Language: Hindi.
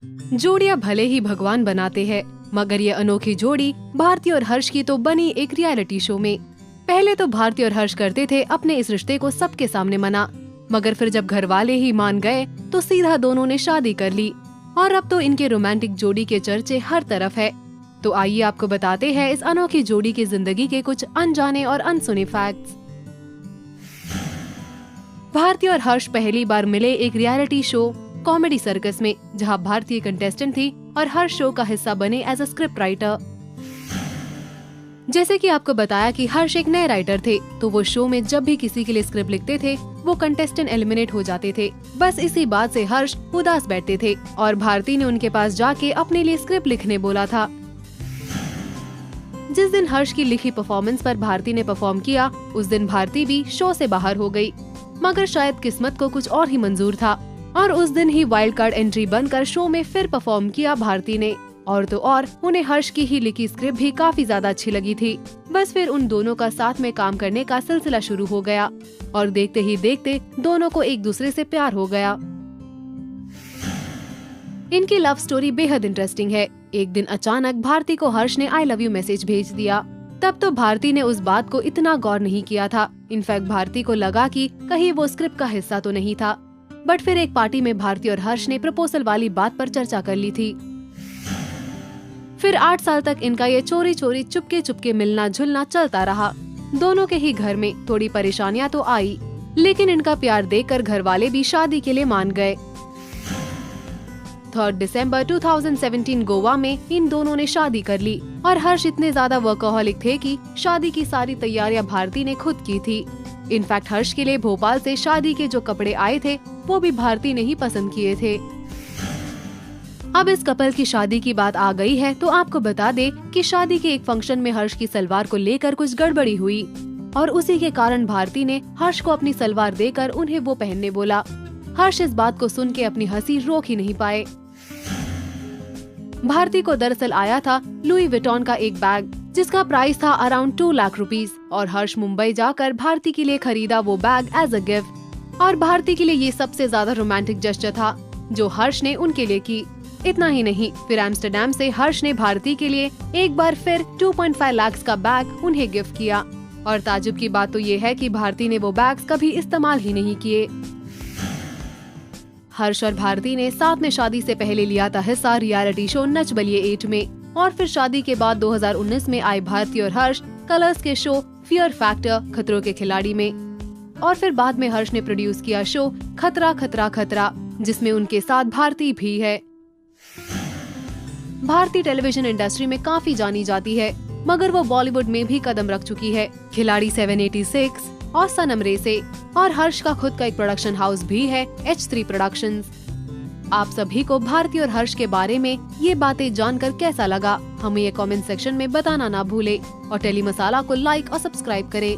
जोड़ियां भले ही भगवान बनाते हैं, मगर ये अनोखी जोड़ी भारती और हर्ष की तो बनी एक रियलिटी शो में। पहले तो भारती और हर्ष करते थे अपने इस रिश्ते को सबके सामने मना, मगर फिर जब घर वाले ही मान गए तो सीधा दोनों ने शादी कर ली और अब तो इनके रोमांटिक जोड़ी के चर्चे हर तरफ है। तो आइए आपको बताते हैं इस अनोखी जोड़ी की जिंदगी के कुछ अनजाने और अनसुने फैक्ट्स। भारती और हर्ष पहली बार मिले एक रियलिटी शो कॉमेडी सर्कस में, जहां भारतीय कंटेस्टेंट थी और हर्ष शो का हिस्सा बने एज अ स्क्रिप्ट राइटर। जैसे कि आपको बताया कि हर्ष एक नए राइटर थे, तो वो शो में जब भी किसी के लिए स्क्रिप्ट लिखते थे वो कंटेस्टेंट एलिमिनेट हो जाते थे। बस इसी बात से हर्ष उदास बैठते थे और भारती ने उनके पास जाके अपने लिए स्क्रिप्ट लिखने बोला था। जिस दिन हर्ष की लिखी परफॉर्मेंस पर भारती ने परफॉर्म किया, उस दिन भारती भी शो से बाहर हो गई, मगर शायद किस्मत को कुछ और ही मंजूर था और उस दिन ही वाइल्ड कार्ड एंट्री बनकर शो में फिर परफॉर्म किया भारती ने। और तो और उन्हें हर्ष की ही लिखी स्क्रिप्ट भी काफी ज्यादा अच्छी लगी थी। बस फिर उन दोनों का साथ में काम करने का सिलसिला शुरू हो गया और देखते ही देखते दोनों को एक दूसरे से प्यार हो गया। इनकी लव स्टोरी बेहद इंटरेस्टिंग है। एक दिन अचानक भारती को हर्ष ने आई लव यू मैसेज भेज दिया। तब तो भारती ने उस बात को इतना गौर नहीं किया था। इनफैक्ट भारती को लगा कि कहीं वो स्क्रिप्ट का हिस्सा तो नहीं था। बट फिर एक पार्टी में भारती और हर्ष ने प्रपोजल वाली बात पर चर्चा कर ली थी। फिर 8 साल तक इनका ये चोरी चोरी चुपके चुपके मिलना जुलना चलता रहा। दोनों के ही घर में थोड़ी परेशानियां तो आई, लेकिन इनका प्यार देखकर घर वाले भी शादी के लिए मान गए। 3 दिसंबर 2017 गोवा में इन दोनों ने शादी कर ली और हर्ष इतने ज्यादा वर्कहोलिक थे कि शादी की सारी तैयारियां भारती ने खुद की थी। इनफैक्ट हर्ष के लिए भोपाल से शादी के जो कपड़े आए थे वो भी भारती ने ही पसंद किए थे। अब इस कपल की शादी की बात आ गई है तो आपको बता दे कि शादी के एक फंक्शन में हर्ष की सलवार को लेकर कुछ गड़बड़ी हुई और उसी के कारण भारती ने हर्ष को अपनी सलवार देकर उन्हें वो पहनने बोला। हर्ष इस बात को सुन के अपनी हंसी रोक ही नहीं पाए। भारती को दरअसल आया था लुई विटॉन का एक बैग, जिसका प्राइस था अराउंड 2 लाख रुपीस और हर्ष मुंबई जाकर भारती के लिए खरीदा वो बैग एज अ गिफ्ट। और भारती के लिए ये सबसे ज्यादा रोमांटिक जेस्चर था जो हर्ष ने उनके लिए की। इतना ही नहीं, फिर एम्स्टर्डम से हर्ष ने भारती के लिए एक बार फिर 2.5 लाख का बैग उन्हें गिफ्ट किया। और ताजुब की बात तो ये है कि भारती ने वो बैग्स कभी इस्तेमाल ही नहीं किए। हर्ष और भारती ने साथ में शादी से पहले लिया था हिस्सा रियलिटी शो नच बलिए 8 में और फिर शादी के बाद 2019 में आए भारती और हर्ष कलर्स के शो फियर फैक्टर खतरों के खिलाड़ी में। और फिर बाद में हर्ष ने प्रोड्यूस किया शो खतरा खतरा खतरा, जिसमें उनके साथ भारती भी है। भारती टेलीविजन इंडस्ट्री में काफी जानी जाती है, मगर वो बॉलीवुड में भी कदम रख चुकी है, खिलाड़ी 786 और सनम रे से। और हर्ष का खुद का एक प्रोडक्शन हाउस भी है, H3 प्रोडक्शंस। आप सभी को भारती और हर्ष के बारे में ये बातें जानकर कैसा लगा, हमें ये कमेंट सेक्शन में बताना ना भूले और टेली मसाला को लाइक और सब्सक्राइब करें।